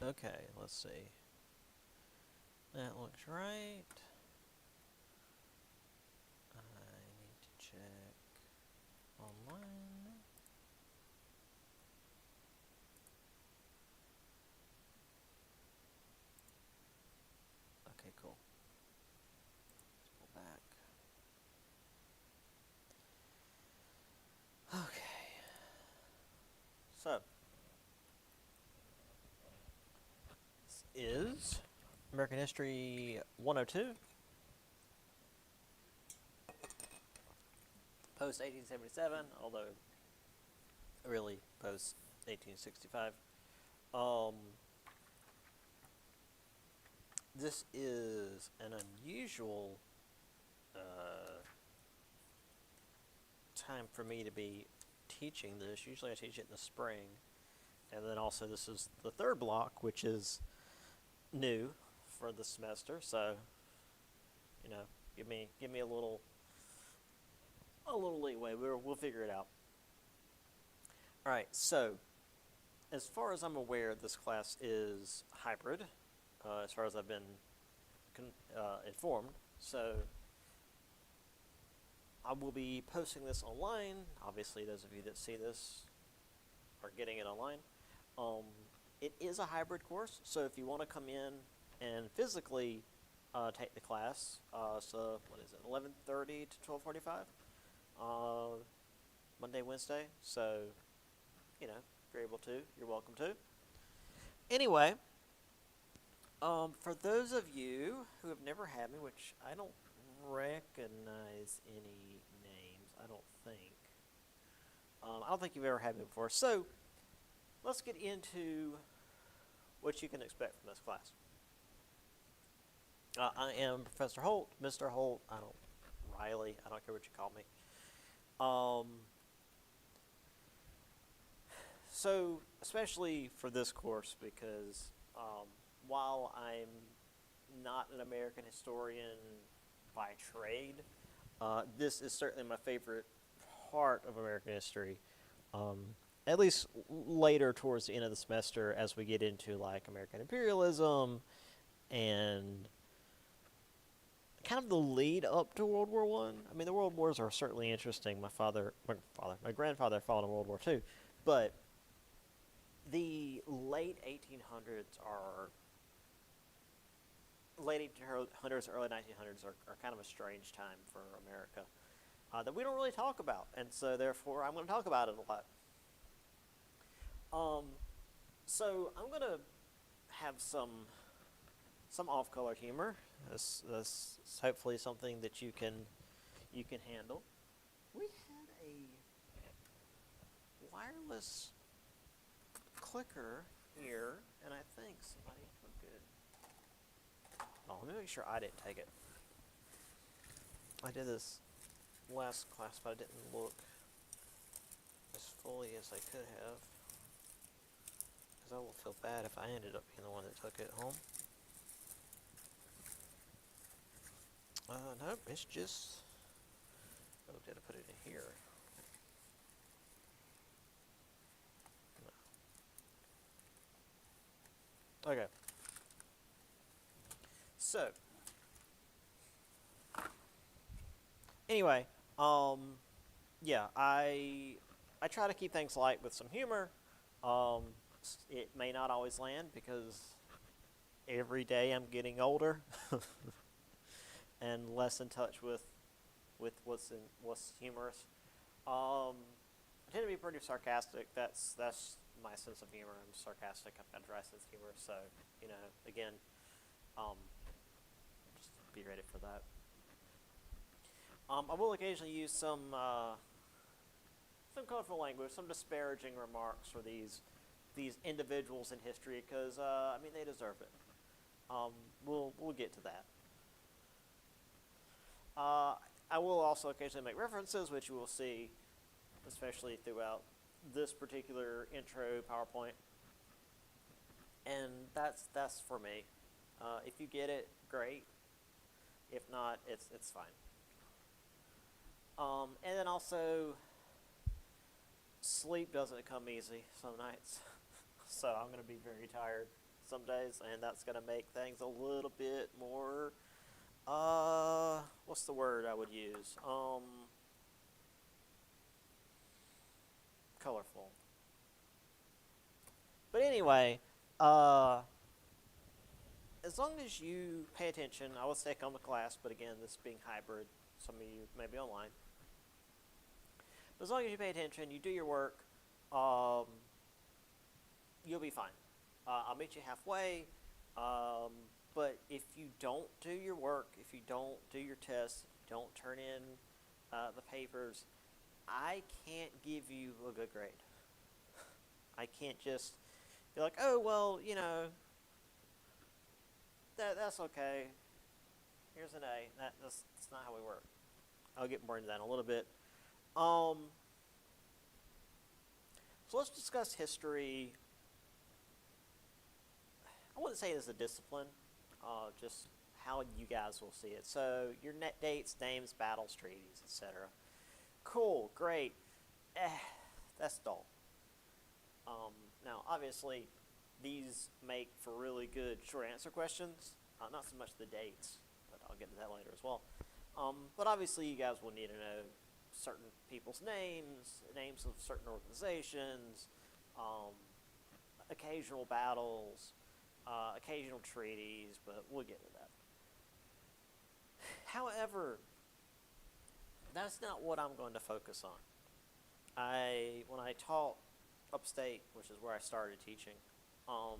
Okay, let's see. That looks right. I need to check online. Okay, cool. Let's pull back. Okay. So, this is American History 102, post 1877, although really post 1865. Um, this is an unusual time for me to be teaching this. Usually I teach it in the spring. And then also this is the third block, which is new for the semester. So, you know, give me a little leeway. We'll figure it out. All right. So, as far as I'm aware, this class is hybrid. As far as I've been informed. So, I will be posting this online. Obviously, those of you that see this are getting it online. Um, it is a hybrid course, so if you want to come in and physically take the class, so what is it, 11:30 to 12:45, Monday, Wednesday. So, you know, if you're able to, you're welcome to. Anyway, for those of you who have never had me, which I don't recognize any names, I don't think. I don't think you've ever had me before. So, let's get into what you can expect from this class. I am Professor Holt, Mr. Holt. Riley. I don't care what you call me. So especially for this course, because while I'm not an American historian by trade, this is certainly my favorite part of American history. Um, at least later towards the end of the semester, as we get into like American imperialism and kind of the lead up to World War One. I mean, the World Wars are certainly interesting. My grandfather fought in World War Two, but the late 1800s, early 1900s are kind of a strange time for America that we don't really talk about, and so therefore I'm going to talk about it a lot. Um, so I'm going to have some off-color humor. This is hopefully something that you can handle. We had a wireless clicker here, and I think somebody took it. Oh, let me make sure I didn't take it. I did this last class, but I didn't look as fully as I could have, because I will feel bad if I ended up being the one that took it home. Nope, it's just... Oh, did I put it in here? No. Okay. So, anyway, yeah, I try to keep things light with some humor. Um, it may not always land because every day I'm getting older and less in touch with what's humorous. I tend to be pretty sarcastic. That's my sense of humor. I'm sarcastic. I've got a dry sense of humor. So, you know, again, um, just be ready for that. I will occasionally use some colorful language, some disparaging remarks for these individuals in history, because I mean, they deserve it. We'll get to that. I will also occasionally make references, which you will see, especially throughout this particular intro PowerPoint, and that's for me. If you get it, great. If not, it's fine. And then also, sleep doesn't come easy some nights, so I'm gonna be very tired. some days, and that's going to make things a little bit more, what's the word I would use? Colorful. But anyway, uh, as long as you pay attention, I would say come to class, but again, this being hybrid, some of you may be online. But as long as you pay attention, you do your work, um, you'll be fine. I'll meet you halfway, but if you don't do your work, if you don't do your tests, if you don't turn in the papers, I can't give you a good grade. I can't just be like, oh, well, that's okay. Here's an A. That's not how we work. I'll get more into that in a little bit. So let's discuss history. I wouldn't say it as a discipline, just how you guys will see it. So your net dates, names, battles, treaties, etc. Cool, great. That's dull. Now, obviously, these make for really good short answer questions. Not so much the dates, but I'll get to that later as well. But obviously, you guys will need to know certain people's names, names of certain organizations, occasional battles, occasional treaties, but we'll get to that. However, that's not what I'm going to focus on. When I taught upstate, which is where I started teaching, I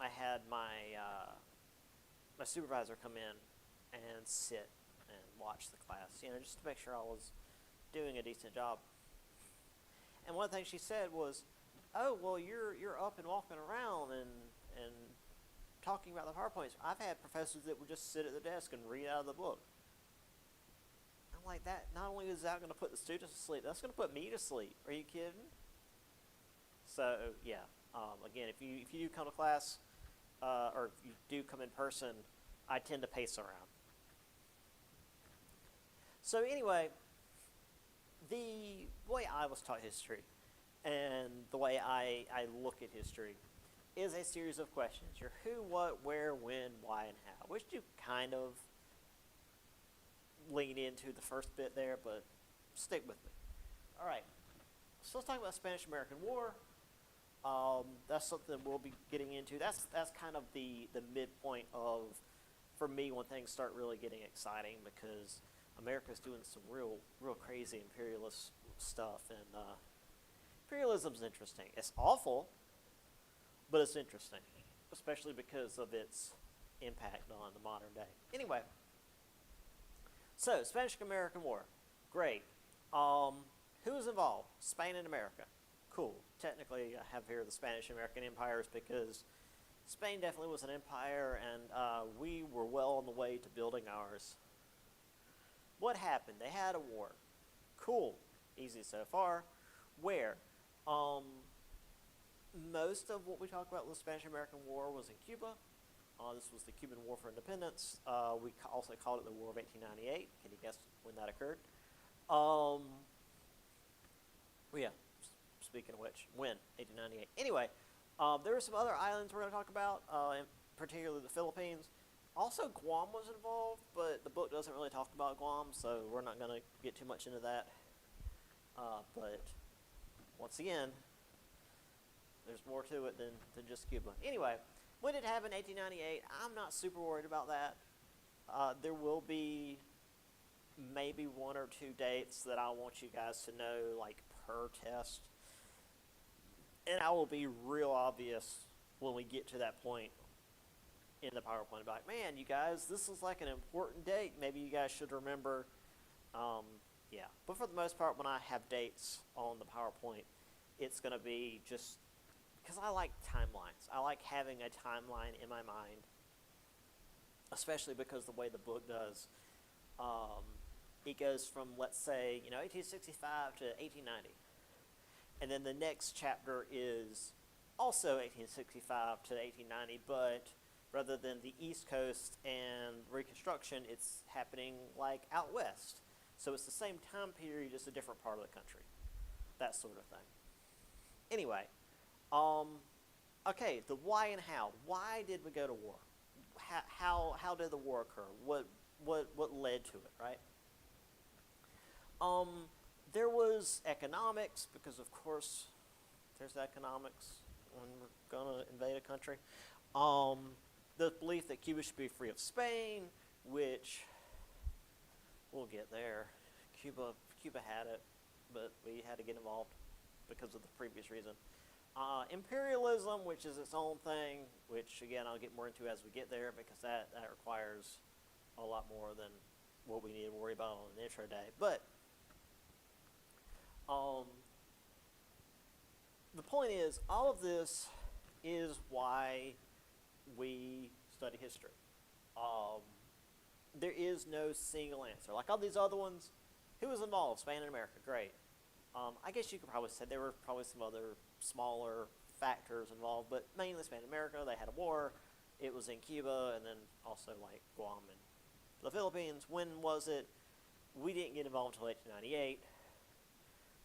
had my supervisor come in and sit and watch the class, just to make sure I was doing a decent job. And one thing she said was, "Oh, well, you're up and walking around and talking about the PowerPoints. I've had professors that would just sit at the desk and read out of the book." I'm like, that not only is that going to put the students to sleep, that's going to put me to sleep. Are you kidding? So yeah, again, if you do come to class, or if you do come in person, I tend to pace around. So anyway, the way I was taught history and the way I look at history is a series of questions. Your who, what, where, when, why, and how, which do kind of lean into the first bit there, but stick with me. All right, so let's talk about the Spanish-American War. That's something we'll be getting into. That's kind of the midpoint of, for me, when things start really getting exciting, because America's doing some real crazy imperialist stuff, and imperialism's interesting. It's awful, but it's interesting, especially because of its impact on the modern day. Anyway, so Spanish-American War, great. Who was involved? Spain and America. Cool. Technically, I have here the Spanish-American empires because Spain definitely was an empire, and we were well on the way to building ours. What happened? They had a war. Cool. Easy so far. Where? Most of what we talk about with the Spanish-American War was in Cuba. This was the Cuban War for Independence. We also called it the War of 1898. Can you guess when that occurred? Well, yeah, speaking of which, when? 1898. Anyway, there were some other islands we're going to talk about, particularly the Philippines. Also, Guam was involved, but the book doesn't really talk about Guam, so we're not going to get too much into that. But once again, there's more to it than just Cuba. Anyway, when it happened, 1898, I'm not super worried about that. There will be maybe one or two dates that I want you guys to know, like per test. And I will be real obvious when we get to that point in the PowerPoint. Be like, man, you guys, this is like an important date. Maybe you guys should remember. Yeah, but for the most part, when I have dates on the PowerPoint, it's going to be just because I like timelines. I like having a timeline in my mind, especially because the way the book does. It goes from, let's say, 1865 to 1890. And then the next chapter is also 1865 to 1890, but rather than the East Coast and Reconstruction, it's happening like out west. So it's the same time period, just a different part of the country. That sort of thing. Anyway, Okay, the why and how. Why did we go to war? How did the war occur? What led to it, right? Um, there was economics, because of course there's economics when we're gonna invade a country. The belief that Cuba should be free of Spain, which we'll get there. Cuba had it, but we had to get involved because of the previous reason. Imperialism, which is its own thing, which again I'll get more into as we get there, because that requires a lot more than what we need to worry about on an intro day. But the point is, all of this is why we study history. Um, there is no single answer. Like all these other ones, who was involved? Spain and America, great. I guess you could probably say there were probably some other smaller factors involved, but mainly Spain and America. They had a war. It was in Cuba, and then also like Guam and the Philippines. When was it? We didn't get involved until 1898.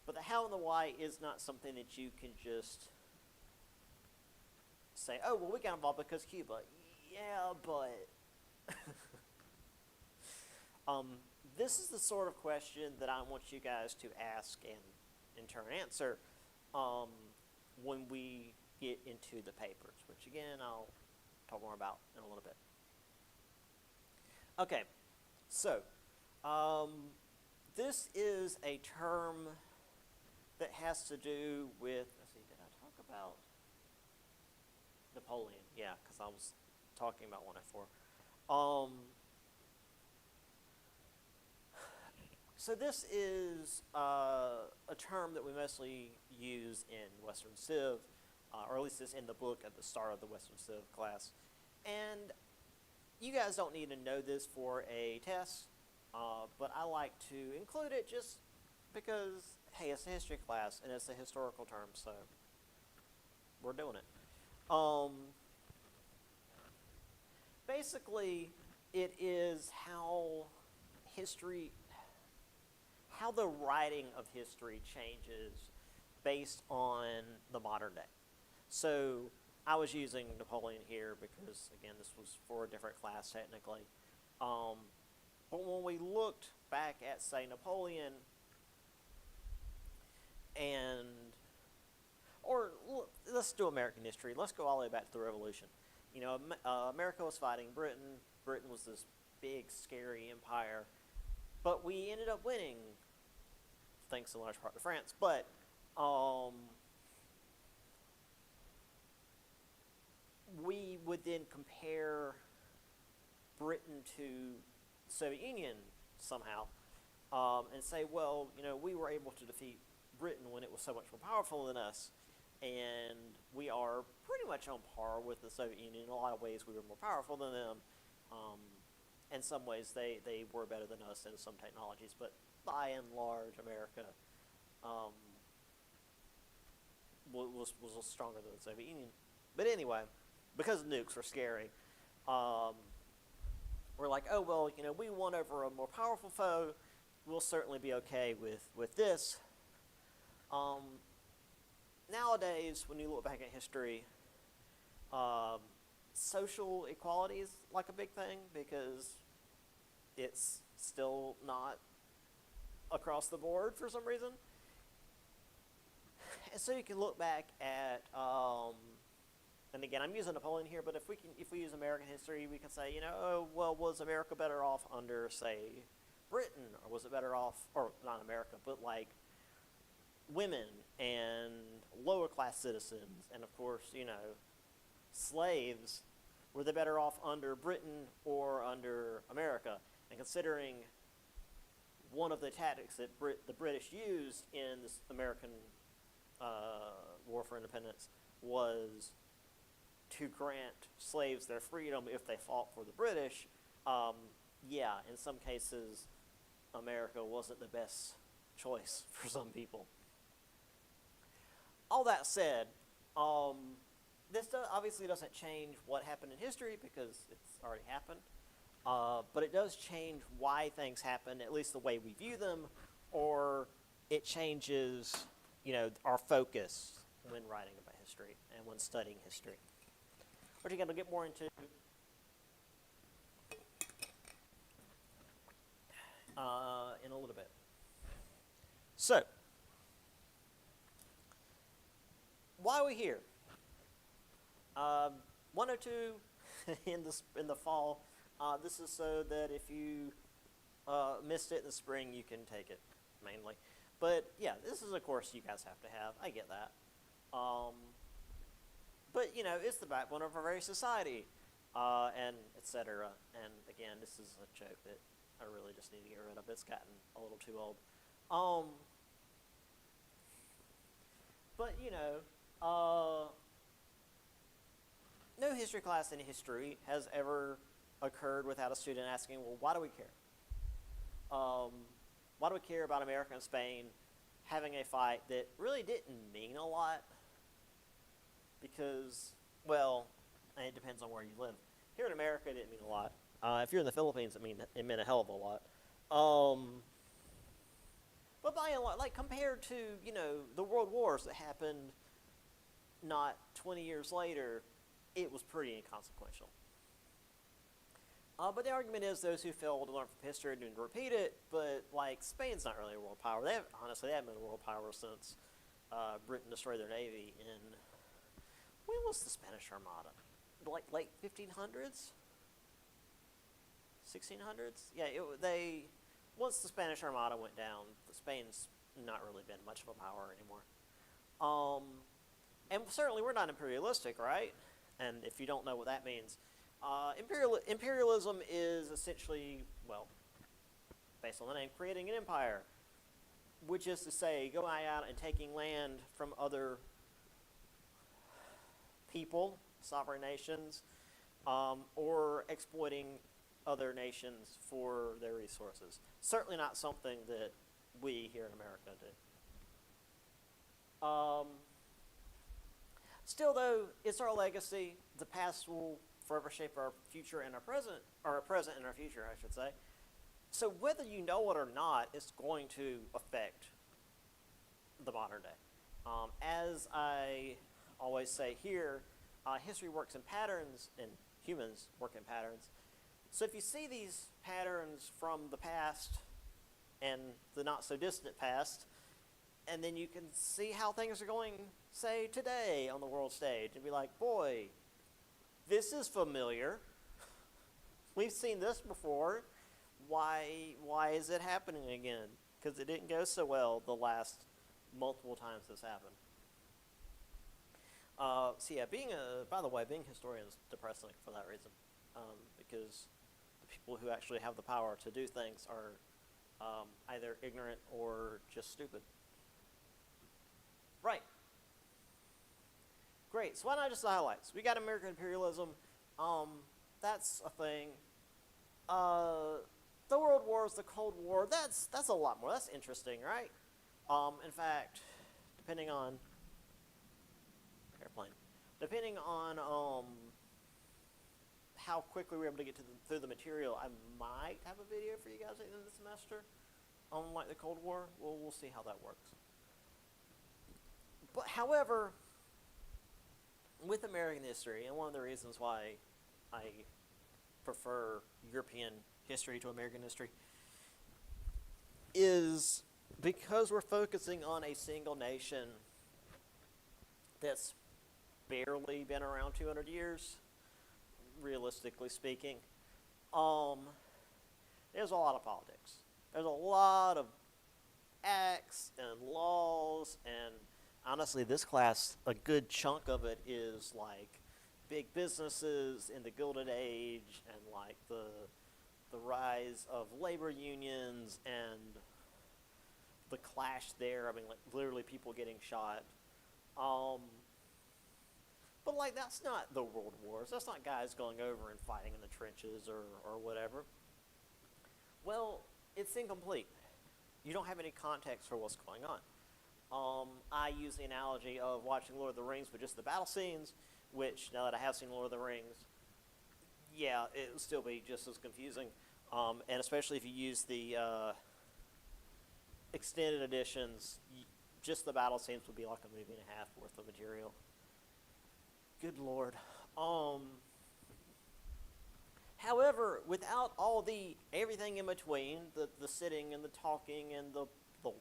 But the how and the why is not something that you can just say, oh, well, we got involved because Cuba. Yeah, but this is the sort of question that I want you guys to ask and in turn answer when we get into the papers, which again I'll talk more about in a little bit. Okay, so this is a term that has to do with, let's see, did I talk about Napoleon? Yeah, because I was talking about 104. So this is a term that we mostly use in Western Civ, or at least it's in the book at the start of the Western Civ class. And you guys don't need to know this for a test, but I like to include it just because, hey, it's a history class and it's a historical term, so we're doing it. Basically, it is how the writing of history changes based on the modern day. So I was using Napoleon here because, again, this was for a different class technically. But when we looked back at, say, Napoleon, or let's do American history. Let's go all the way back to the Revolution. You know, America was fighting Britain. Britain was this big, scary empire. But we ended up winning, thanks in large part to France. But we would then compare Britain to the Soviet Union somehow and say, well, you know, we were able to defeat Britain when it was so much more powerful than us, and we are pretty much on par with the Soviet Union. In a lot of ways, we were more powerful than them. In some ways, they were better than us in some technologies, but by and large, America was stronger than the Soviet Union. But anyway, because nukes were scary, we're like, oh, well, you know, we won over a more powerful foe. We'll certainly be okay with this. Nowadays, when you look back at history, social equality is like a big thing because it's still not across the board for some reason. And so you can look back at, and again, I'm using Napoleon here, but if we use American history, we can say, you know, oh, well, was America better off under, say, Britain, or was it better off, or not America, but like women and lower class citizens, and of course, you know, slaves, were they better off under Britain or under America? And considering one of the tactics that the British used in this American War for Independence was to grant slaves their freedom if they fought for the British, yeah, in some cases, America wasn't the best choice for some people. All that said, this obviously doesn't change what happened in history because it's already happened, but it does change why things happen, at least the way we view them, or it changes, you know, our focus when writing about history and when studying history, which again we'll get more into in a little bit. So, why are we here? 102 in the fall. This is so that if you missed it in the spring, you can take it mainly. But yeah, this is a course you guys have to have. I get that. But you know, it's the backbone of our very society, and etc. And again, this is a joke that I really just need to get rid of. It's gotten a little too old. But you know, no history class in history has ever occurred without a student asking, well, why do we care? Why do we care about America and Spain having a fight that really didn't mean a lot? Because, well, it depends on where you live. Here in America, it didn't mean a lot. If you're in the Philippines, it meant a hell of a lot. But by and large, like compared to, you know, the world wars that happened not 20 years later, it was pretty inconsequential. But the argument is those who fail to learn from history didn't repeat it, but like Spain's not really a world power. Honestly, they haven't been a world power since Britain destroyed their navy in, when was the Spanish Armada? Like late 1500s? 1600s? Yeah, once the Spanish Armada went down, Spain's not really been much of a power anymore. And certainly we're not imperialistic, right? And if you don't know what that means, imperialism is essentially, well, based on the name, creating an empire, which is to say going out and taking land from other people, sovereign nations, or exploiting other nations for their resources. Certainly not something that we here in America do. Still, though, it's our legacy. The past will forever shape our future and our present, or our present and our future, I should say. So whether you know it or not, it's going to affect the modern day. As I always say here, history works in patterns, and humans work in patterns. So if you see these patterns from the past and the not-so-distant past, and then you can see how things are going, say, today on the world stage, and be like, boy, this is familiar. We've seen this before. Why is it happening again? Because it didn't go so well the last multiple times this happened. So yeah, by the way, being a historian is depressing for that reason, because the people who actually have the power to do things are either ignorant or just stupid. Right. Great. So why not just the highlights? We got American imperialism. That's a thing. The World Wars, the Cold War. That's a lot more. That's interesting, right? In fact, depending on how quickly we're able to get through the material, I might have a video for you guys at the end of the semester on like the Cold War. We'll see how that works. But however, with American history, and one of the reasons why I prefer European history to American history, is because we're focusing on a single nation that's barely been around 200 years, realistically speaking. There's a lot of politics. There's a lot of acts and laws, and honestly, this class, a good chunk of it is like big businesses in the Gilded Age, and like the rise of labor unions and the clash there. I mean, like literally people getting shot. But like that's not the world wars. That's not guys going over and fighting in the trenches or whatever. Well, it's incomplete. You don't have any context for what's going on. I use the analogy of watching Lord of the Rings with just the battle scenes, which now that I have seen Lord of the Rings, yeah, it would still be just as confusing. And especially if you use the extended editions, just the battle scenes would be like a movie and a half worth of material. good Lord. Um, However, without all the everything in between, the sitting and the talking and the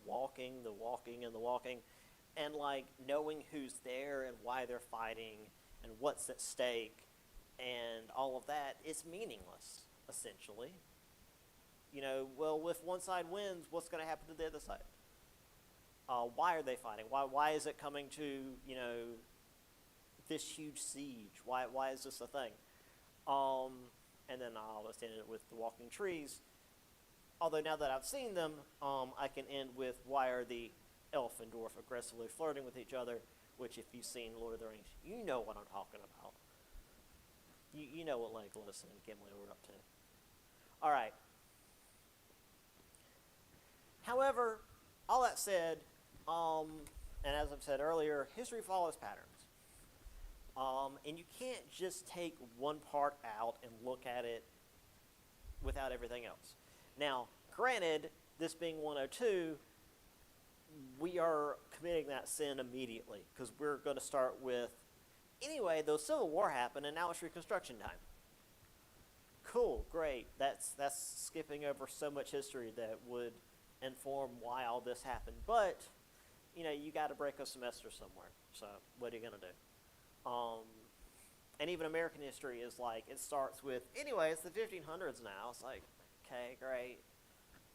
walking and the walking, and like knowing who's there and why they're fighting and what's at stake and all of that, it's meaningless, essentially. Well, if one side wins, what's going to happen to the other side? Why are they fighting? Why is it coming to, this huge siege? Why is this a thing? And then I almost ended it with the walking trees. Although now that I've seen them, I can end with why are the elf and dwarf aggressively flirting with each other, which if you've seen Lord of the Rings, you know what I'm talking about. You know what Legolas and Gimli were up to. All right. However, all that said, and as I've said earlier, history follows patterns. And you can't just take one part out and look at it without everything else. Now, granted, this being 102, we are committing that sin immediately because we're going to start with, anyway, the Civil War happened and now it's Reconstruction time. Cool, great. That's skipping over so much history that would inform why all this happened. But, you got to break a semester somewhere. So what are you going to do? And even American history is like, it starts with, anyway, it's the 1500s now. It's like, okay, great,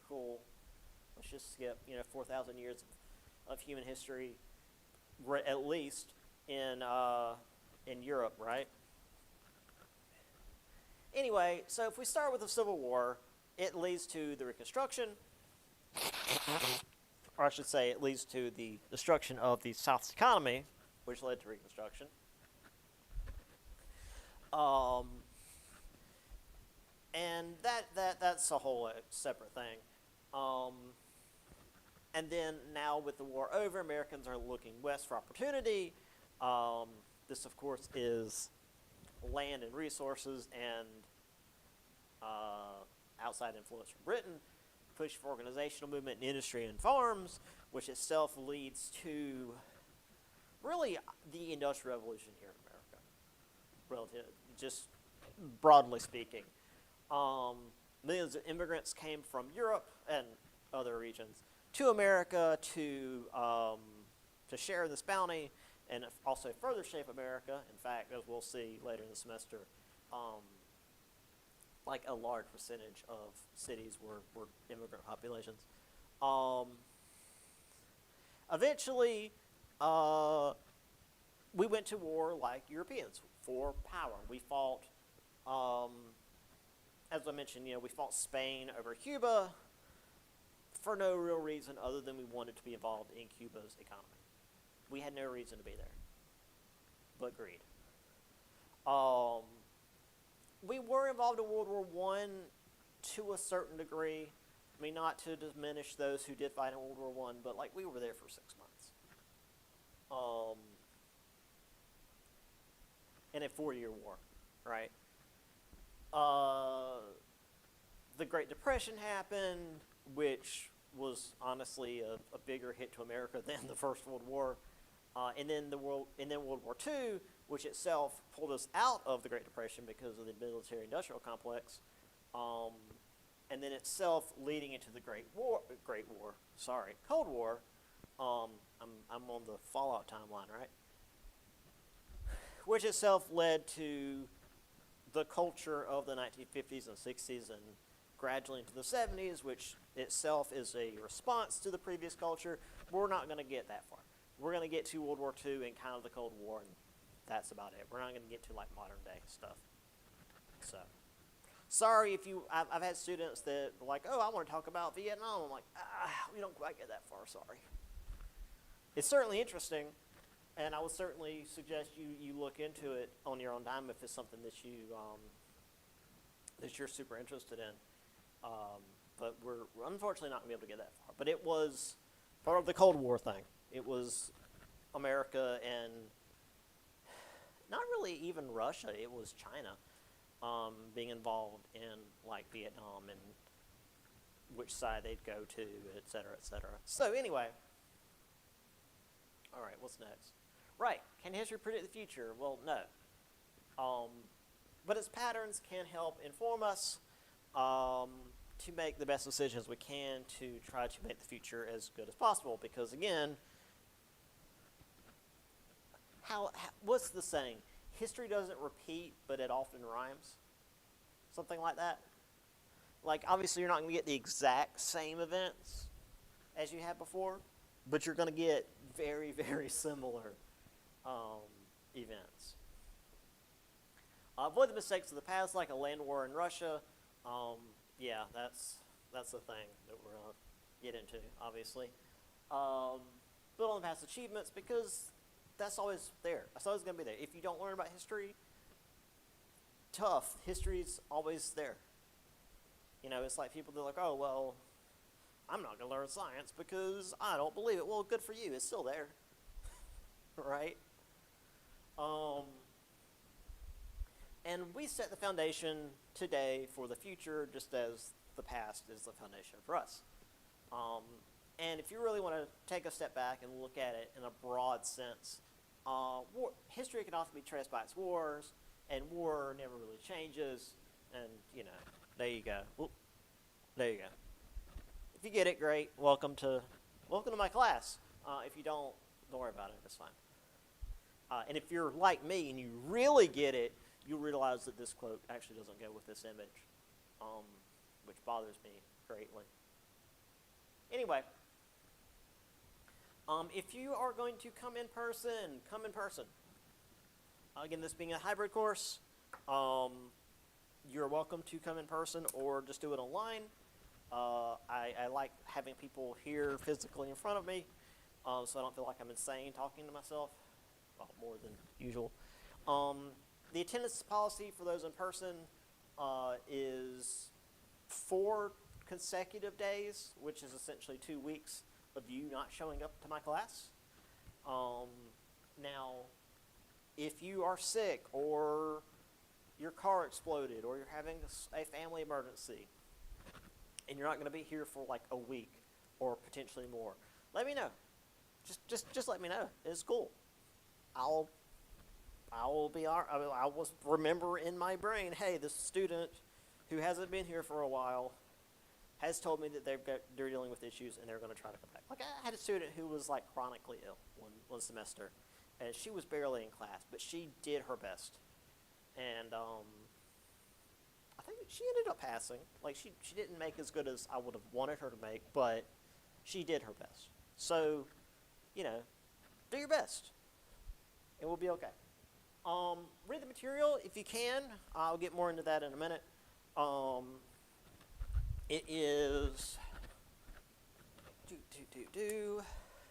cool. Let's just skip, 4,000 years of human history, at least in Europe, right? Anyway, so if we start with the Civil War, it leads to the Reconstruction, or I should say, it leads to the destruction of the South's economy, which led to Reconstruction. And that's a whole separate thing. And then now with the war over, Americans are looking west for opportunity. This, of course, is land and resources and outside influence from Britain, push for organizational movement in industry and farms, which itself leads to really the Industrial Revolution here in America, relative, just broadly speaking. Millions of immigrants came from Europe and other regions to America to share this bounty and also further shape America. In fact, as we'll see later in the semester, like a large percentage of cities were immigrant populations. Eventually, we went to war like Europeans for power. We fought, as I mentioned, we fought Spain over Cuba for no real reason other than we wanted to be involved in Cuba's economy. We had no reason to be there, but greed. We were involved in World War I to a certain degree. I mean, not to diminish those who did fight in World War I, but like we were there for 6 months. In a 4-year war, right? The Great Depression happened, which was honestly a bigger hit to America than the First World War. And then World War II, which itself pulled us out of the Great Depression because of the military-industrial complex, and then itself leading into the Cold War. I'm on the Fallout timeline, right? Which itself led to the culture of the 1950s and 60s and gradually into the 70s, which itself is a response to the previous culture. We're not going to get that far. We're going to get to World War II and kind of the Cold War, and that's about it. We're not going to get to like modern day stuff. So, sorry if I've had students that are like, oh, I want to talk about Vietnam. I'm like, we don't quite get that far, sorry. It's certainly interesting, and I would certainly suggest you look into it on your own time if it's something that you're super interested in. But we're unfortunately not going to be able to get that far. But it was part of the Cold War thing. It was America and not really even Russia. It was China being involved in like Vietnam and which side they'd go to, et cetera, et cetera. So anyway, all right, what's next? Right. Can history predict the future? Well, no. Um, but its patterns can help inform us to make the best decisions we can to try to make the future as good as possible. Because again, what's the saying? History doesn't repeat, but it often rhymes. Something like that. Like, obviously, you're not going to get the exact same events as you had before, but you're going to get very, very similar events. Avoid the mistakes of the past, like a land war in Russia. Yeah, that's the thing that we're going to get into, obviously. Build on past achievements, because that's always there. That's always going to be there. If you don't learn about history, tough. History's always there. You know, it's like people, they're like, oh, well, I'm not going to learn science because I don't believe it. Well, good for you. It's still there. Right? And we set the foundation today for the future, just as the past is the foundation for us. And if you really want to take a step back and look at it in a broad sense, history can often be traced by its wars, and war never really changes. And, you know, there you go. Oop, there you go. If you get it, great. Welcome to my class. If you don't worry about it. It's fine. And if you're like me and you really get it, you'll realize that this quote actually doesn't go with this image, which bothers me greatly. Anyway, if you are going to come in person, come in person. Again, this being a hybrid course, you're welcome to come in person or just do it online. I like having people here physically in front of me, so I don't feel like I'm insane talking to myself, well, more than usual. The attendance policy for those in person is 4 consecutive days, which is essentially 2 weeks of you not showing up to my class. Now, if you are sick or your car exploded or you're having a family emergency and you're not going to be here for like a week or potentially more, let me know. Just let me know. It's cool. I will be. I will remember in my brain, hey, this student who hasn't been here for a while has told me that they're dealing with issues and they're going to try to come back. Like, I had a student who was like chronically ill one semester, and she was barely in class, but she did her best, and I think she ended up passing. Like, she didn't make as good as I would have wanted her to make, but she did her best. So, you know, do your best, and we'll be okay. Read the material if you can. I'll get more into that in a minute. It is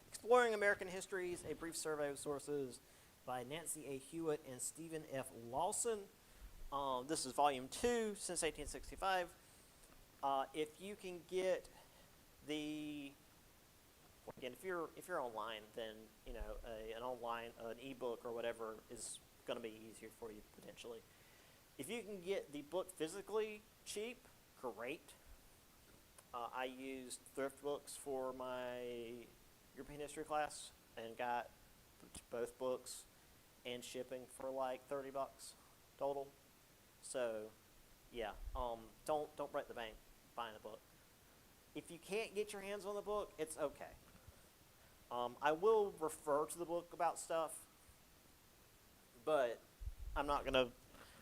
Exploring American Histories, A Brief Survey of Sources by Nancy A. Hewitt and Stephen F. Lawson. This is volume 2, since 1865. If you can get again, if you're online, then you know an ebook or whatever is going to be easier for you potentially. If you can get the book physically cheap, great. I used thrift books for my European history class and got both books and shipping for like $30 total. So, yeah, don't break the bank buying a book. If you can't get your hands on the book, it's okay. I will refer to the book about stuff, but I'm not gonna.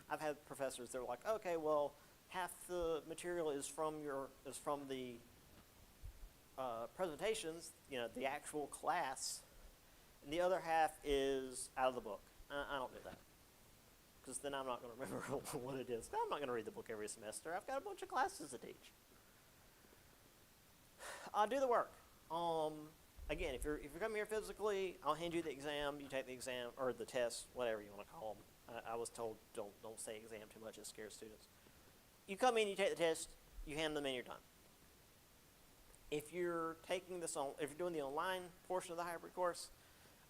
I've had professors that are like, okay, well, half the material is from the presentations, you know, the actual class, and the other half is out of the book. I don't do that, because then I'm not going to remember what it is. I'm not going to read the book every semester. I've got a bunch of classes to teach. Do the work. Again, if you're coming here physically, I'll hand you the exam. You take the exam or the test, whatever you want to call them. I was told don't say exam too much; it scares students. You come in, you take the test, you hand them in, you're done. If you're taking this on, if you're doing the online portion of the hybrid course,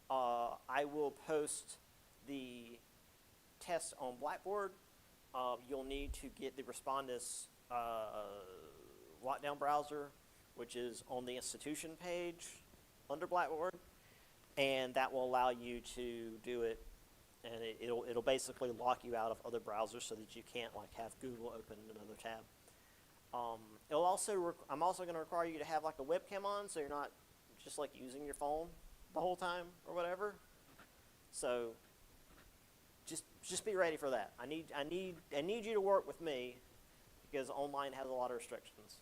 I will post the test on Blackboard. You'll need to get the Respondus lockdown browser, which is on the institution page under Blackboard. and that will allow you to do it, and it'll basically lock you out of other browsers so that you can't like have Google open in another tab. It'll also I'm also going to require you to have like a webcam on, so you're not just like using your phone the whole time or whatever. So just be ready for that. I need you to work with me because online has a lot of restrictions.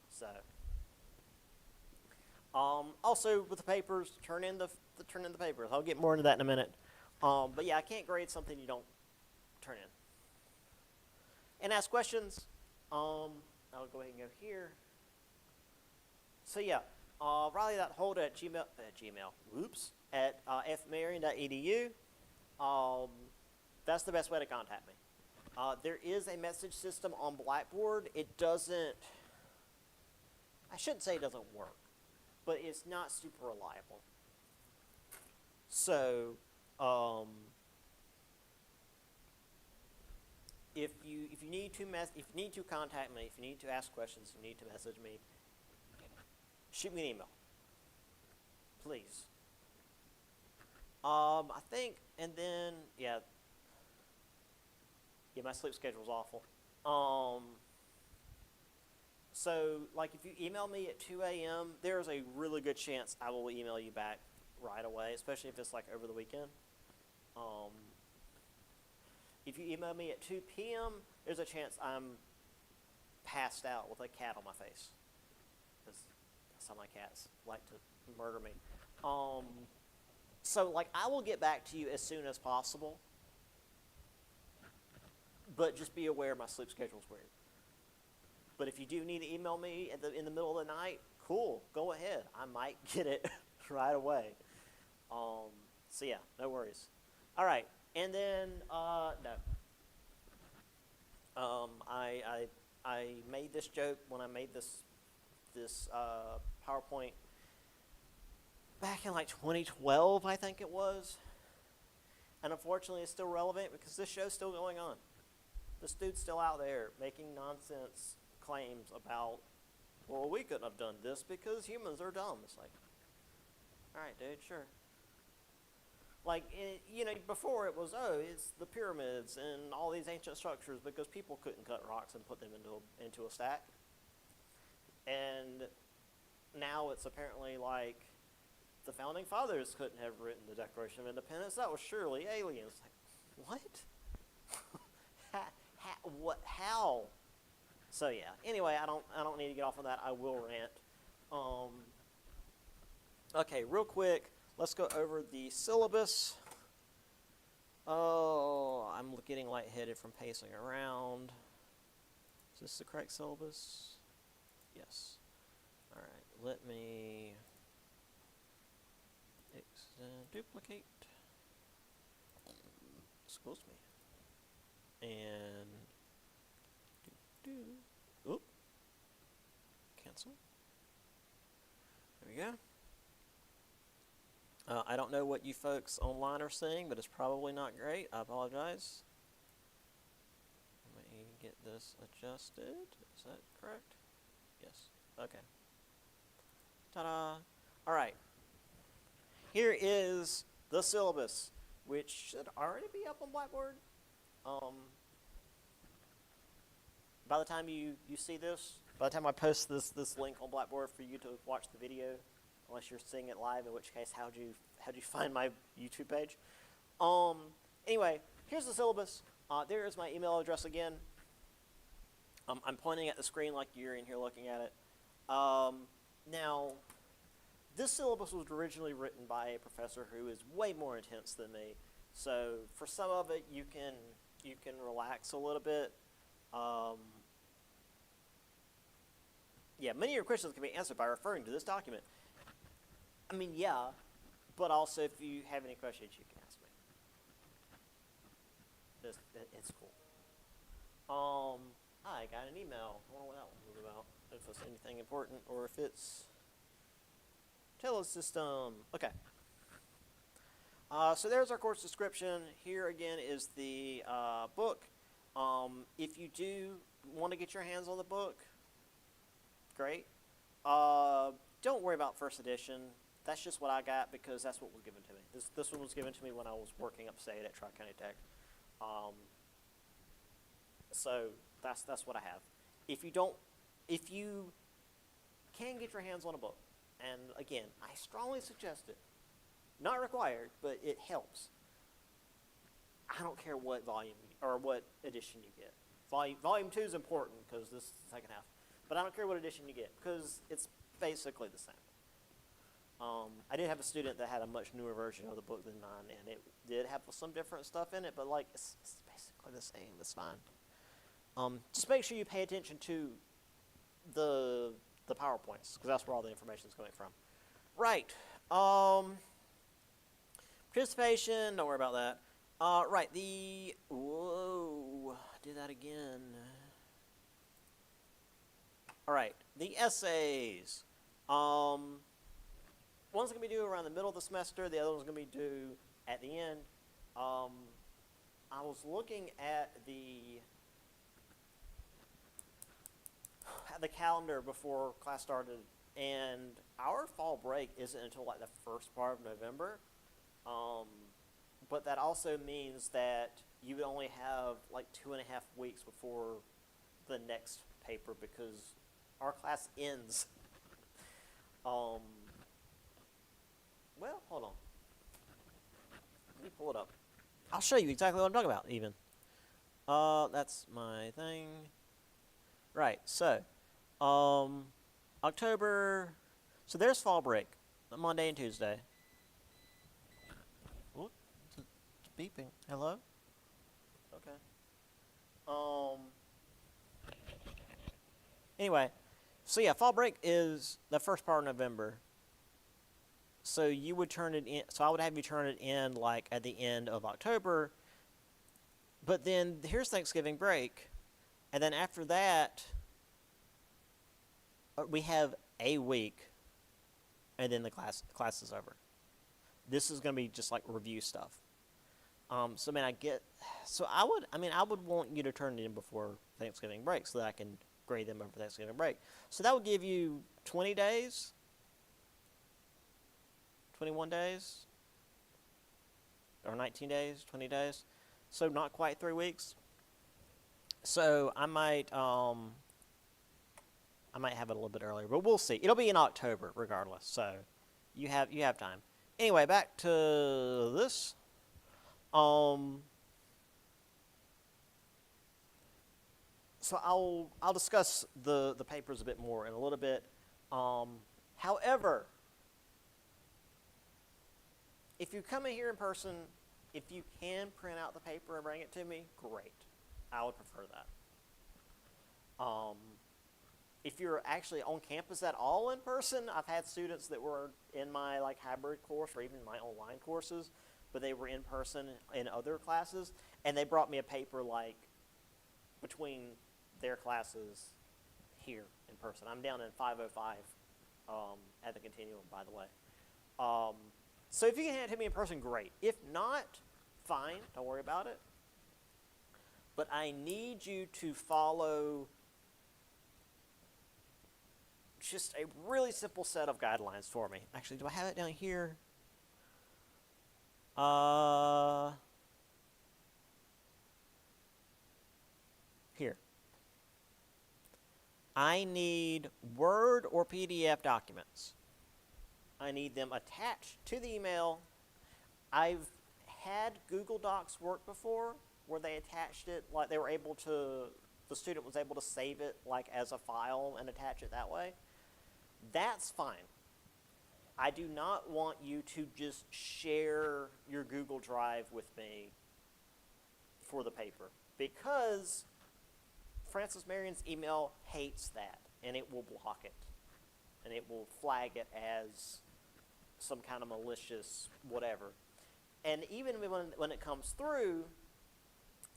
So also with the papers, turn in the papers. I'll get more into that in a minute. But yeah, I can't grade something you don't turn in. And ask questions. I'll go ahead and go here. So yeah, Riley.hold at fmarion.edu. That's the best way to contact me. There is a message system on Blackboard. It doesn't, I shouldn't say it doesn't work, but it's not super reliable. So, if you need to contact me, if you need to ask questions, you need to message me, shoot me an email, please. I think, and then yeah, my sleep schedule's awful. So like if you email me at 2 a.m., there's a really good chance I will email you back right away, especially if it's like over the weekend. If you email me at 2 p.m., there's a chance I'm passed out with a cat on my face. Because that's how my cats like to murder me. So, like, I will get back to you as soon as possible. But just be aware my sleep schedule's weird. But if you do need to email me in the middle of the night, cool, go ahead. I might get it right away. So, yeah, no worries. All right. And then, no. I made this joke when I made this PowerPoint back in like 2012, I think it was. And unfortunately, it's still relevant because this show's still going on. This dude's still out there making nonsense claims about, well, we couldn't have done this because humans are dumb. It's like, all right, dude, sure. Like, before it was, it's the pyramids and all these ancient structures because people couldn't cut rocks and put them into a stack. And now it's apparently like the Founding Fathers couldn't have written the Declaration of Independence. That was surely aliens. Like, what? How? So yeah. Anyway, I don't need to get off on that. I will rant. Okay, real quick. Let's go over the syllabus. Oh, I'm getting lightheaded from pacing around. Is this the correct syllabus? Yes. All right, let me duplicate. Excuse me. And oop. Cancel. There we go. I don't know what you folks online are seeing, but it's probably not great. I apologize. Let me get this adjusted. Is that correct? Yes. Okay. Ta-da. All right. Here is the syllabus, which should already be up on Blackboard. By the time you see this, by the time I post this link on Blackboard for you to watch the video, unless you're seeing it live, in which case, how'd you find my YouTube page? Anyway, here's the syllabus. There is my email address again. I'm pointing at the screen like you're in here looking at it. Now, this syllabus was originally written by a professor who is way more intense than me. So for some of it, you can relax a little bit. Yeah, many of your questions can be answered by referring to this document. I mean, yeah, but also if you have any questions, you can ask me. It's cool. I got an email. I wonder what that one was about. If it's anything important or if it's telesystem. Okay. So there's our course description. Here again is the book. If you do want to get your hands on the book, great. Don't worry about first edition. that's just what I got because that's what was given to me. This one was given to me when I was working upstate at Tri-County Tech. Um, so that's what I have. If you can get your hands on a book, and again, I strongly suggest it. Not required, but it helps. I don't care what volume or what edition you get. Volume 2 is important because this is the second half. But I don't care what edition you get because it's basically the same. I did have a student that had a much newer version of the book than mine, and it did have some different stuff in it, but like it's basically the same. It's fine. Just make sure you pay attention to the PowerPoints because that's where all the information is coming from. Right. Participation. Don't worry about that. Right. Whoa. Did that again. All right. The essays. One's going to be due around the middle of the semester. The other one's going to be due at the end. I was looking at the calendar before class started, and our fall break isn't until like the first part of November. But that also means that you would only have like 2.5 weeks before the next paper because our class ends. Well, hold on. Let me pull it up. I'll show you exactly what I'm talking about, even. That's my thing. Right, so, October, so there's fall break, Monday and Tuesday. What? It's beeping. Hello? Okay. Anyway, so yeah, fall break is the first part of November. So you would turn it in, so I would have you turn it in like at the end of October. But then here's Thanksgiving break. And then after that, we have a week, and then the class is over. This is going to be just like review stuff. So I would want you to turn it in before Thanksgiving break so that I can grade them over Thanksgiving break. So that would give you 20 days, 21 days, or 19 days, 20 days. So not quite 3 weeks. So I might have it a little bit earlier, but we'll see. It'll be in October regardless, so you have time. Anyway, back to this. So I'll discuss the papers a bit more in a little bit. However, if you come in here in person, if you can print out the paper and bring it to me, great. I would prefer that. If you're actually on campus at all in person, I've had students that were in my like hybrid course or even my online courses, but they were in person in other classes, and they brought me a paper like between their classes here in person. I'm down in 505 at the Continuum, by the way. So if you can hand it to me in person, great. If not, fine, don't worry about it. But I need you to follow just a really simple set of guidelines for me. Actually, do I have it down here? Here. I need Word or PDF documents. I need them attached to the email. I've had Google Docs work before where they attached it, like they were able to, the student was able to save it like as a file and attach it that way. That's fine. I do not want you to just share your Google Drive with me for the paper because Francis Marion's email hates that, and it will block it, and it will flag it as some kind of malicious whatever. And even when it comes through,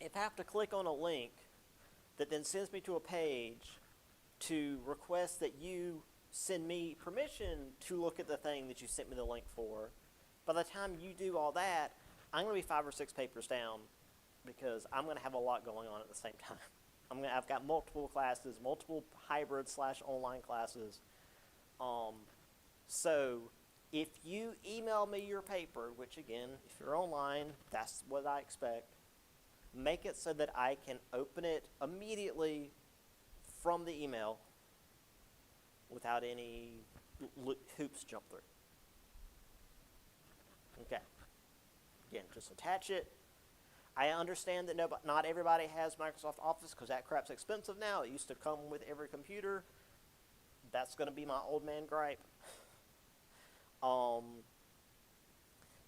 if I have to click on a link that then sends me to a page to request that you send me permission to look at the thing that you sent me the link for, by the time you do all that, I'm going to be 5 or 6 papers down because I'm going to have a lot going on at the same time. I've got multiple classes, multiple hybrid / online classes. So if you email me your paper, which again, if you're online, that's what I expect, make it so that I can open it immediately from the email without any hoops jump through. Okay. Again, just attach it. I understand that not everybody has Microsoft Office because that crap's expensive now. It used to come with every computer. That's going to be my old man gripe.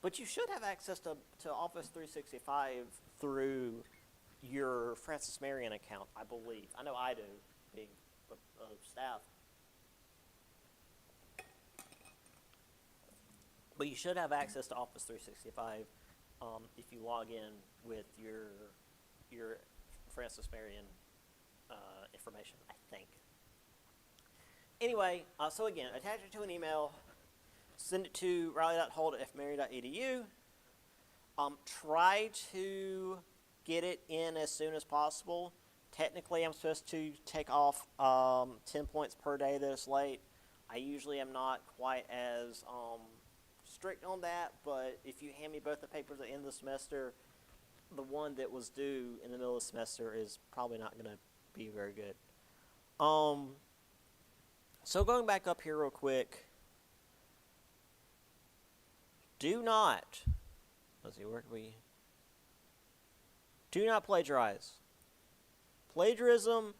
But you should have access to Office 365 through your Francis Marion account, I believe. I know I do, being a staff. But you should have access to Office 365 if you log in with your Francis Marion information, I think. Anyway, so again, attach it to an email, send it to riley.holt@fmary.edu. Try to get it in as soon as possible. Technically, I'm supposed to take off 10 points per day that it's late. I usually am not quite as strict on that, but if you hand me both the papers at the end of the semester, the one that was due in the middle of the semester is probably not going to be very good. So going back up here real quick, do not, let's see, where do we, do not plagiarize. Plagiarism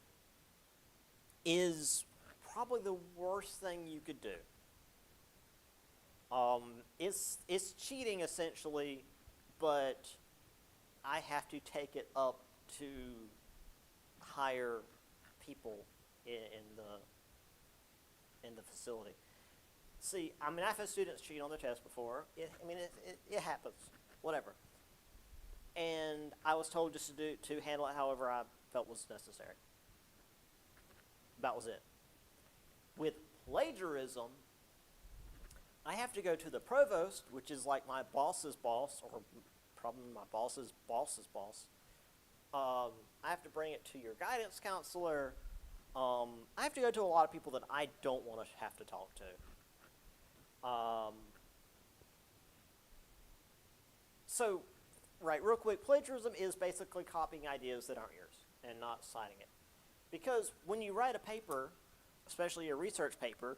is probably the worst thing you could do. It's cheating essentially, but I have to take it up to higher people in the facility. See, I mean, I've had students cheat on their tests before. It happens, whatever. And I was told just to handle it however I felt was necessary. That was it. With plagiarism, I have to go to the provost, which is like my boss's boss, or probably my boss's boss's boss. I have to bring it to your guidance counselor. I have to go to a lot of people that I don't want to have to talk to. So, right, real quick, plagiarism is basically copying ideas that aren't yours and not citing it. Because when you write a paper, especially a research paper,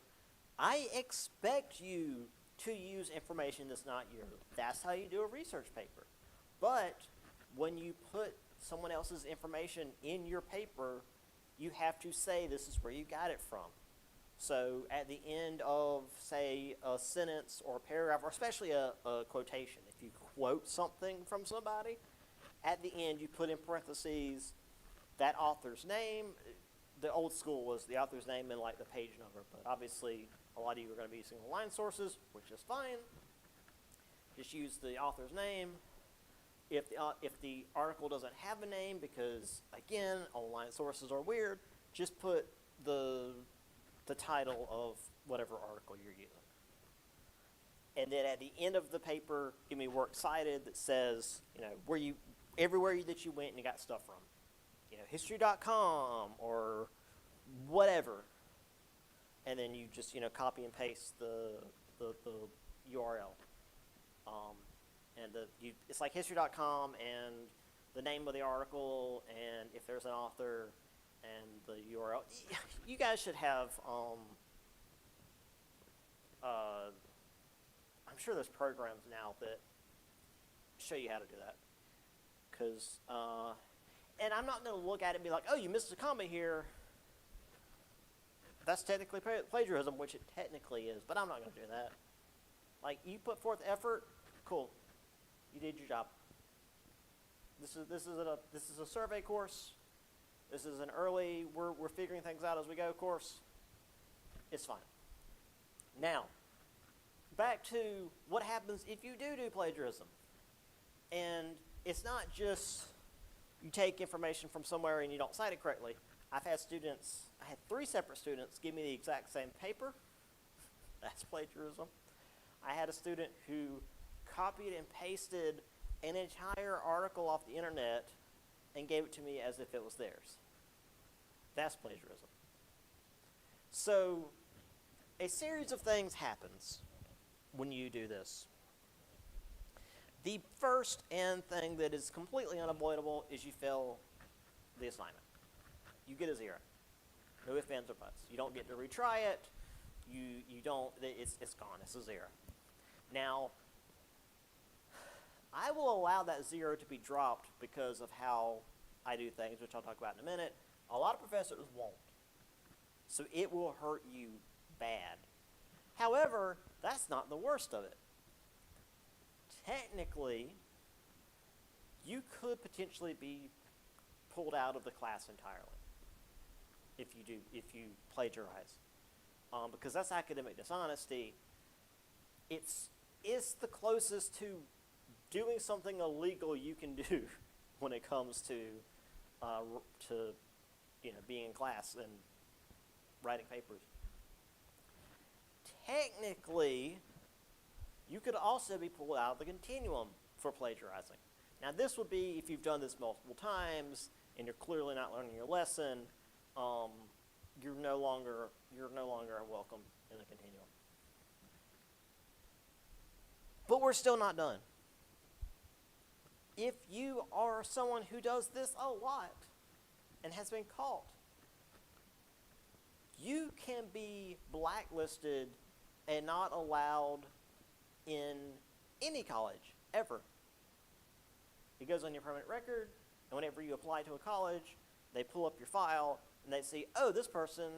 I expect you to use information that's not yours. That's how you do a research paper. But when you put someone else's information in your paper, you have to say this is where you got it from. So at the end of, say, a sentence or a paragraph, or especially a quotation, if you quote something from somebody, at the end you put in parentheses that author's name. The old school was the author's name and like the page number, but obviously a lot of you are going to be using online sources, which is fine. Just use the author's name. If the article doesn't have a name, because again, online sources are weird, just put the title of whatever article you're using. And then at the end of the paper, give me works cited that says, everywhere that you went and you got stuff from. History.com or whatever. And then you just, copy and paste the URL. It's like history.com and the name of the article and if there's an author and the URL. You guys should have, I'm sure there's programs now that show you how to do that. Because, and I'm not going to look at it and be like, oh, you missed a comma here. That's technically plagiarism, which it technically is, but I'm not going to do that. Like, you put forth effort, cool. You did your job. This is a survey course. This is an early, we're figuring things out as we go course. It's fine. Now, back to what happens if you do plagiarism. And it's not just you take information from somewhere and you don't cite it correctly. I had 3 separate students give me the exact same paper. That's plagiarism. I had a student who copied and pasted an entire article off the internet and gave it to me as if it was theirs. That's plagiarism. So, a series of things happens when you do this. The first and thing that is completely unavoidable is you fail the assignment. You get a 0. No ifs, ands, or buts. You don't get to retry it. You don't. It's gone. It's a 0. Now, I will allow that 0 to be dropped because of how I do things, which I'll talk about in a minute. A lot of professors won't. So it will hurt you bad. However, that's not the worst of it. Technically, you could potentially be pulled out of the class entirely if you plagiarize, because that's academic dishonesty. It's the closest to doing something illegal you can do when it comes to being in class and writing papers. Technically, you could also be pulled out of the continuum for plagiarizing. Now, this would be if you've done this multiple times and you're clearly not learning your lesson. You're no longer welcome in the continuum. But we're still not done. If you are someone who does this a lot and has been caught, you can be blacklisted and not allowed in any college, ever. It goes on your permanent record, and whenever you apply to a college, they pull up your file, and they see, oh, this person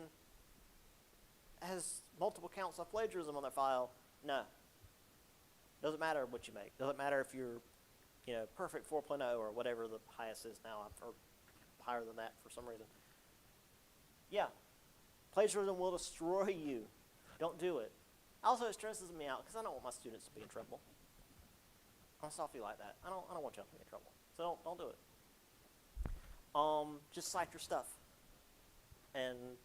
has multiple counts of plagiarism on their file. No. Doesn't matter what you make. Doesn't matter if you're, perfect 4.0 or whatever the highest is now. I've heard higher than that for some reason. Yeah. Plagiarism will destroy you. Don't do it. Also, it stresses me out because I don't want my students to be in trouble. I'm salty like that. I don't want y'all to be in trouble. So don't do it. Just cite your stuff. And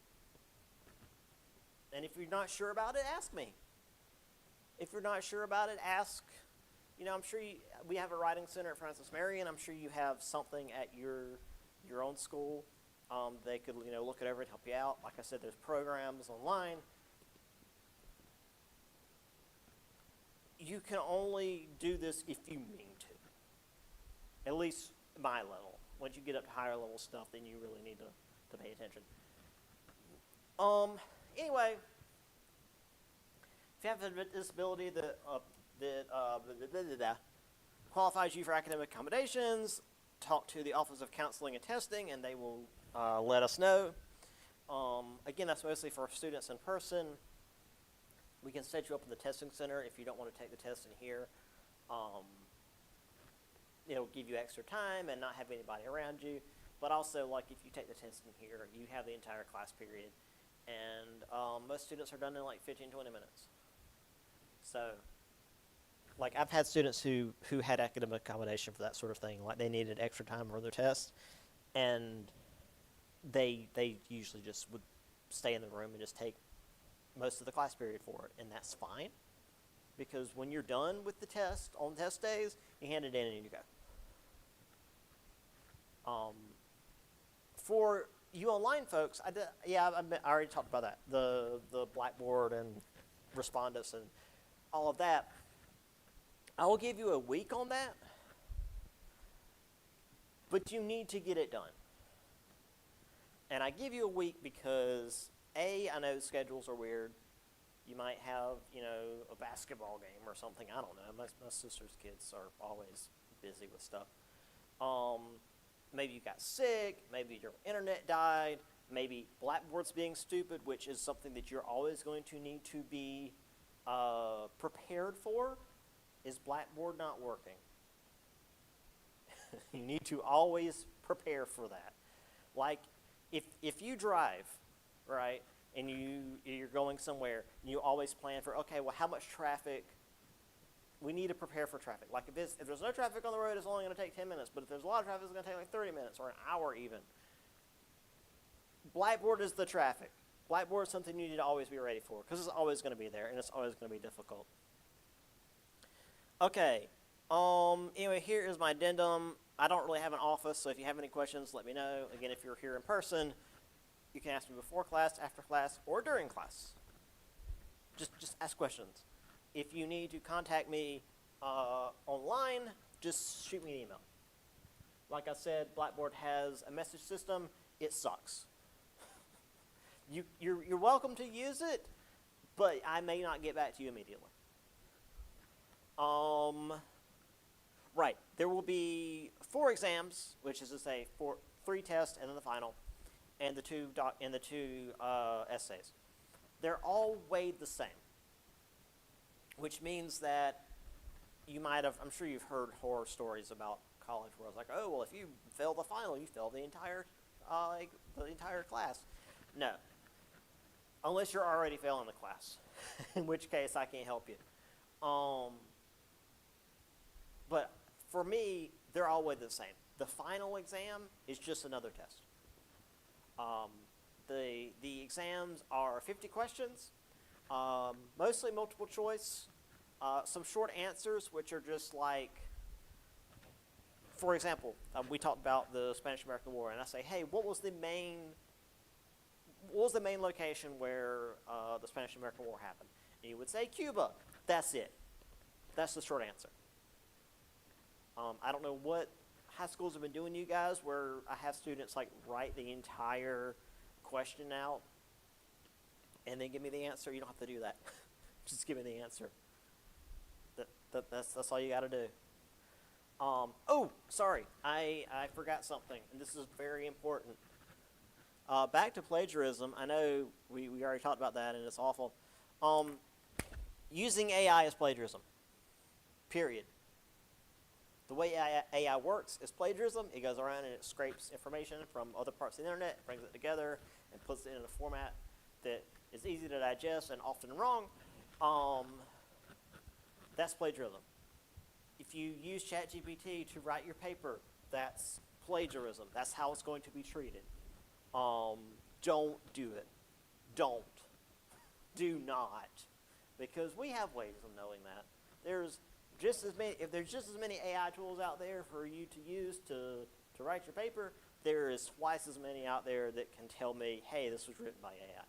if you're not sure about it, ask me. If you're not sure about it, ask. I'm sure we have a writing center at Francis Marion. I'm sure you have something at your own school. They could look it over and help you out. Like I said, there's programs online. You can only do this if you mean to. At least my level. Once you get up to higher level stuff, then you really need to pay attention. Anyway, if you have a disability that qualifies you for academic accommodations, talk to the Office of Counseling and Testing, and they will let us know. Again, that's mostly for students in person. We can set you up in the testing center if you don't want to take the test in here. It'll give you extra time and not have anybody around you. But also, like, if you take the test in here, you have the entire class period. And most students are done in like 15, 20 minutes. So, like, I've had students who had academic accommodation for that sort of thing. Like, they needed extra time for their test. And they usually just would stay in the room and just take most of the class period for it. And that's fine. Because when you're done with the test on test days, you hand it in and you go. For you online folks, I already talked about that. The Blackboard and Respondus and all of that. I will give you a week on that, but you need to get it done. And I give you a week because, I know schedules are weird. You might have, a basketball game or something. I don't know. My sister's kids are always busy with stuff. Maybe you got sick. Maybe your internet died. Maybe Blackboard's being stupid, which is something that you're always going to need to be prepared for. Is Blackboard not working? You need to always prepare for that. Like, if you drive, right, and you're going somewhere, and you always plan for, okay, well, how much traffic? We need to prepare for traffic. Like, if there's no traffic on the road, it's only going to take 10 minutes. But if there's a lot of traffic, it's going to take like 30 minutes or an hour even. Blackboard is the traffic. Blackboard is something you need to always be ready for because it's always going to be there, and it's always going to be difficult. Okay. Anyway, here is my addendum. I don't really have an office, so if you have any questions, let me know. Again, if you're here in person, you can ask me before class, after class, or during class. Just ask questions. if you need to contact me online, just shoot me an email. Like I said, Blackboard has a message system. It sucks. You're welcome to use it, but I may not get back to you immediately. Right, there will be 4 exams, which is to say 3 tests and then the final, and the two essays. They're all weighed the same, which means that you might have, I'm sure you've heard horror stories about college where it's like, oh, well, if you fail the final, you fail the entire class. No, unless you're already failing the class, in which case I can't help you. But for me, they're all weighed the same. The final exam is just another test. The exams are 50 questions, mostly multiple choice, some short answers, which are just like, for example, we talked about the Spanish-American War, and I say, hey, what was the main location where the Spanish-American War happened? And you would say Cuba. That's it. That's the short answer. I don't know what high schools have been doing to you guys where I have students like write the entire question out and then give me the answer. You don't have to do that. Just give me the answer. That's all you got to do. Oh, sorry. I forgot something, and this is very important. Back to plagiarism. I know we already talked about that, and it's awful. Using AI is plagiarism. Period. The way AI works is plagiarism. It goes around and it scrapes information from other parts of the internet, brings it together, and puts it in a format that is easy to digest and often wrong. That's plagiarism. If you use ChatGPT to write your paper, that's plagiarism. That's how it's going to be treated. Don't do it. Don't. Do not. Because we have ways of knowing that. There's just as many, if there's just as many AI tools out there for you to use to write your paper, there is twice as many out there that can tell me, hey, this was written by AI.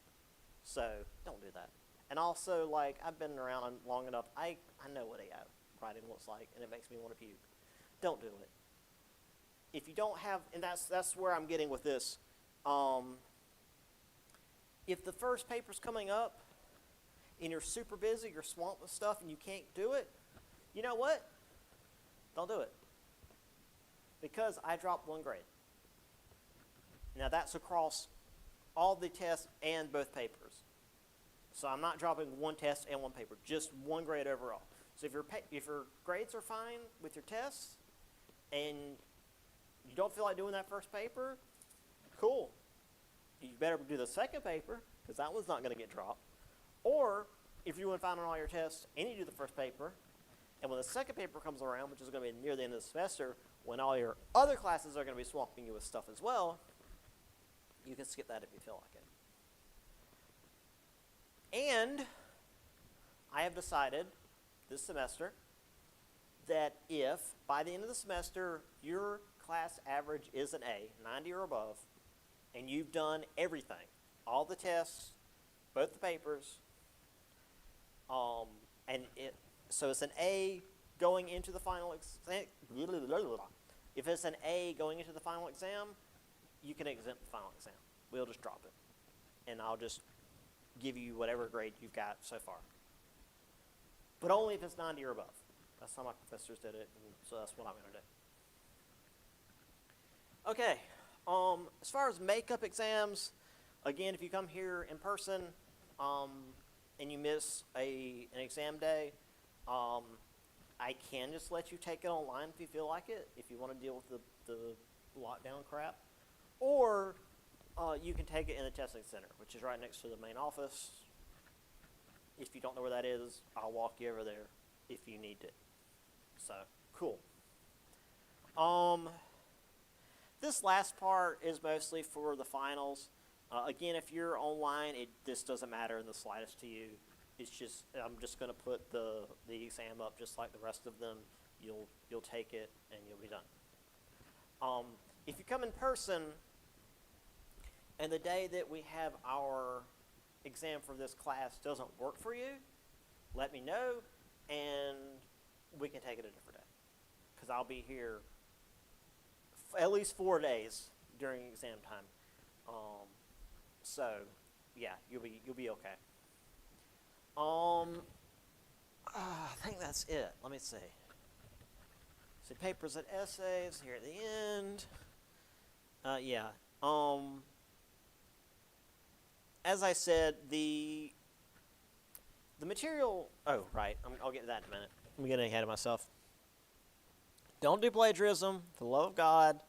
So don't do that. And also, like, I've been around long enough, I know what AI writing looks like, and it makes me want to puke. Don't do it. If you don't have, and that's where I'm getting with this. If the first paper's coming up and you're super busy, you're swamped with stuff, and you can't do it, you know what? Don't do it. Because I dropped 1 grade. Now that's across all the tests and both papers. So I'm not dropping 1 test and 1 paper, just 1 grade overall. So if your grades are fine with your tests and you don't feel like doing that first paper, cool. You better do the second paper because that one's not going to get dropped. Or if you're doing fine on all your tests and you do the first paper, and when the second paper comes around, which is going to be near the end of the semester, when all your other classes are going to be swamping you with stuff as well, you can skip that if you feel like it. And I have decided this semester that if by the end of the semester your class average is an A, 90 or above, and you've done everything, all the tests, both the papers, so it's an A going into the final exam. If it's an A going into the final exam, you can exempt the final exam. We'll just drop it. And I'll just give you whatever grade you've got so far. But only if it's 90 or above. That's how my professors did it, and so that's what I'm going to do. Okay, as far as makeup exams, again, if you come here in person and you miss an exam day, I can just let you take it online if you feel like it, if you want to deal with the lockdown crap. Or you can take it in the testing center, which is right next to the main office. If you don't know where that is, I'll walk you over there if you need it. So, cool. This last part is mostly for the finals. Again, if you're online, this doesn't matter in the slightest to you. It's just, I'm just going to put the exam up just like the rest of them. You'll take it and you'll be done. If you come in person, and the day that we have our exam for this class doesn't work for you, let me know. and we can take it a different day. Because I'll be here at least 4 days during exam time. So, yeah, you'll be okay. I think that's it. Let me see. So papers and essays here at the end. Yeah. As I said, the material. Oh, right. I'll get to that in a minute. I'm getting ahead of myself. Don't do plagiarism, for the love of God.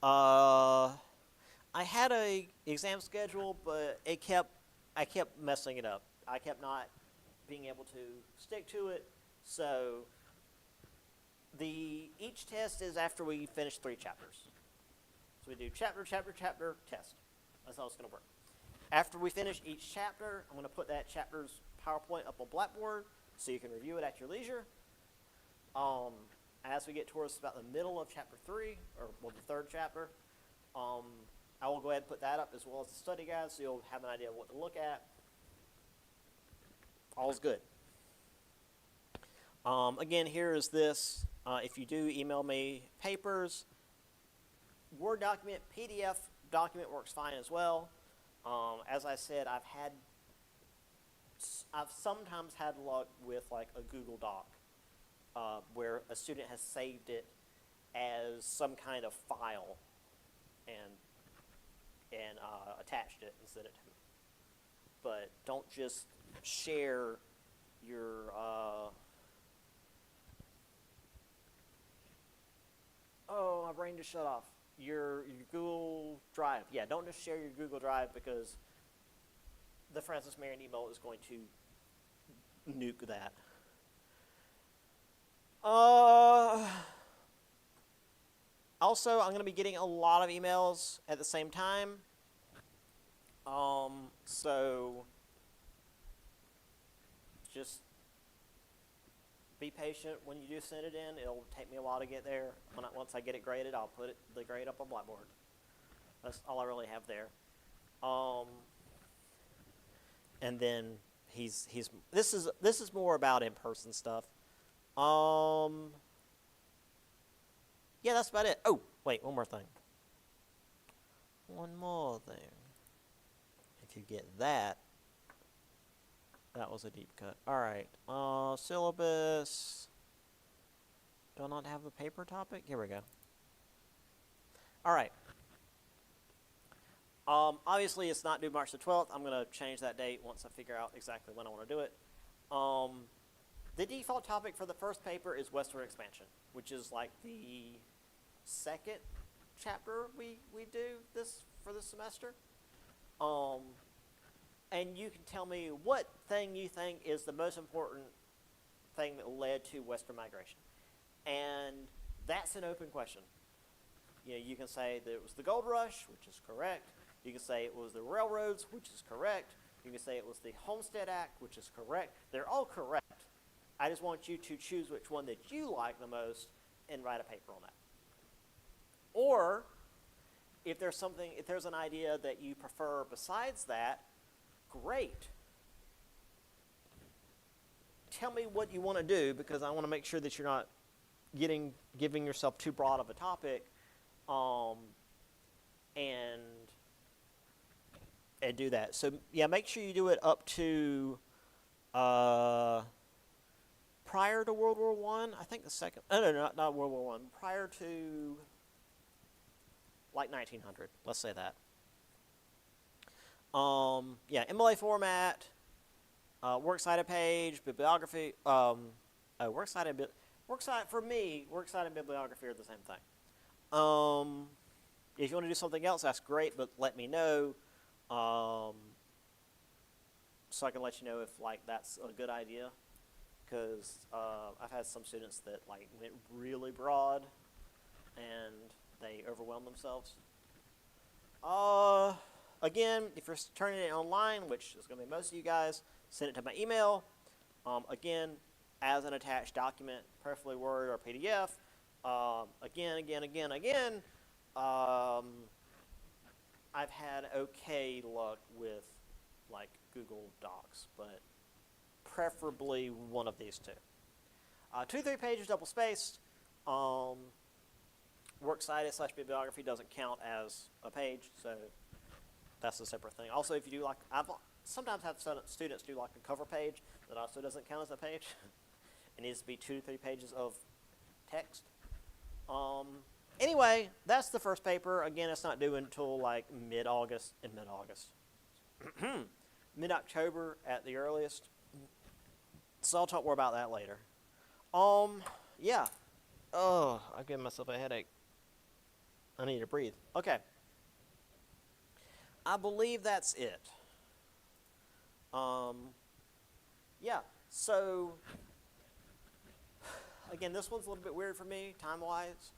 I had a exam schedule, but I kept messing it up. I kept not being able to stick to it. So each test is after we finish 3 chapters. So we do chapter, test. That's how it's going to work. After we finish each chapter, I'm going to put that chapter's PowerPoint up on Blackboard so you can review it at your leisure. As we get towards about the middle of chapter 3, or the 3rd chapter, I will go ahead and put that up as well as the study guide so you'll have an idea of what to look at. All's good. Again, here is this. If you do email me papers, Word document, PDF document works fine as well. As I said, I've sometimes had luck with like a Google Doc where a student has saved it as some kind of file and attached it and sent it to me. But don't just share your oh, my brain just shut off. Your Google Drive. Yeah, don't just share your Google Drive because the Francis Marion email is going to nuke that. Also, I'm going to be getting a lot of emails at the same time. So just be patient when you do send it in. It'll take me a while to get there. Once I get it graded, I'll put the grade up on Blackboard. That's all I really have there. And then this is more about in-person stuff. Yeah, that's about it. Oh, wait, one more thing. One more thing. If you get that, that was a deep cut. All right. Syllabus. Do I not have the paper topic? Here we go. All right. Obviously, it's not due March the 12th. I'm going to change that date once I figure out exactly when I want to do it. The default topic for the first paper is westward expansion, which is like the 2nd chapter we do for this semester. And you can tell me what thing you think is the most important thing that led to Western migration. And that's an open question. You know, you can say that it was the gold rush, which is correct. You can say it was the railroads, which is correct. You can say it was the Homestead Act, which is correct. They're all correct. I just want you to choose which one that you like the most and write a paper on that. Or if there's an idea that you prefer besides that, great. Tell me what you want to do because I want to make sure that you're not giving yourself too broad of a topic, and do that. So yeah, make sure you do it up to prior to World War I. I think the second. No, not World War I. Prior to like 1900. Let's say that. Yeah, MLA format, works cited page, bibliography. Works cited for me. Works cited bibliography are the same thing. If you want to do something else, that's great, but let me know, so I can let you know if like that's a good idea. Because I've had some students that like went really broad, and they overwhelmed themselves. Again, if you're turning it online, which is going to be most of you guys, send it to my email. Again, as an attached document, preferably Word or PDF. Again. I've had okay luck with like Google Docs, but preferably one of these two. 2-3 pages double spaced. Works cited / bibliography doesn't count as a page, so that's a separate thing. Also, if you do I've sometimes have students do like a cover page that also doesn't count as a page. It needs to be 2-3 pages of text. Anyway, that's the first paper. Again, it's not due until like mid-August. Mid-October at the earliest. So I'll talk more about that later. Yeah. Oh, I gave myself a headache. I need to breathe. Okay. I believe that's it. Yeah. So, again, this one's a little bit weird for me, time-wise.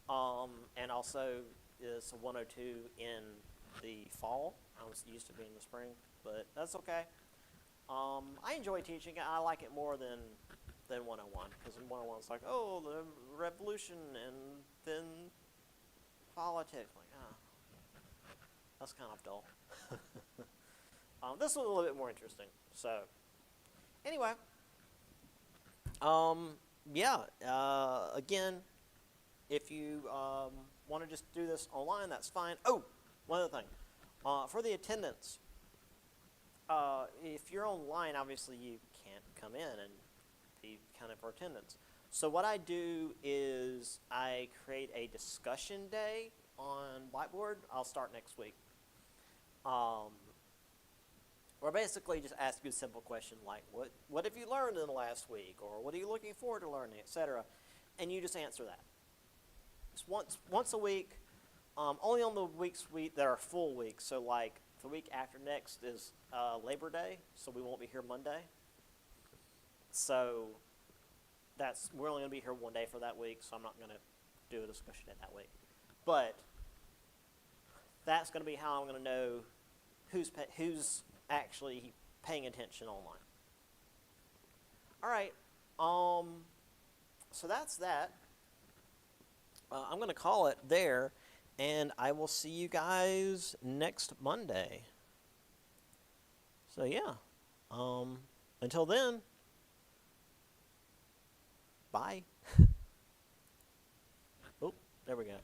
And also, it's a 102 in the fall. I was used to being in the spring, but that's okay. I enjoy teaching it. I like it more than 101, because in 101 it's like, oh, the revolution and then politics. Like, that's kind of dull. This was a little bit more interesting. So, anyway, yeah. Again, if you want to just do this online, that's fine. Oh, one other thing. For the attendance, if you're online, obviously you can't come in and be counted for attendance. So what I do is I create a discussion day on Blackboard. I'll start next week. Where basically just ask you a simple question like, what have you learned in the last week? Or what are you looking forward to learning, etc. And you just answer that. Just once a week, only on the weeks that are full weeks. So like the week after next is Labor Day, so we won't be here Monday. So we're only going to be here one day for that week, so I'm not going to do a discussion in that week. But that's going to be how I'm going to know who's actually paying attention online. All right. So that's that. I'm going to call it there, and I will see you guys next Monday. So yeah. Until then, bye. Oh, there we go.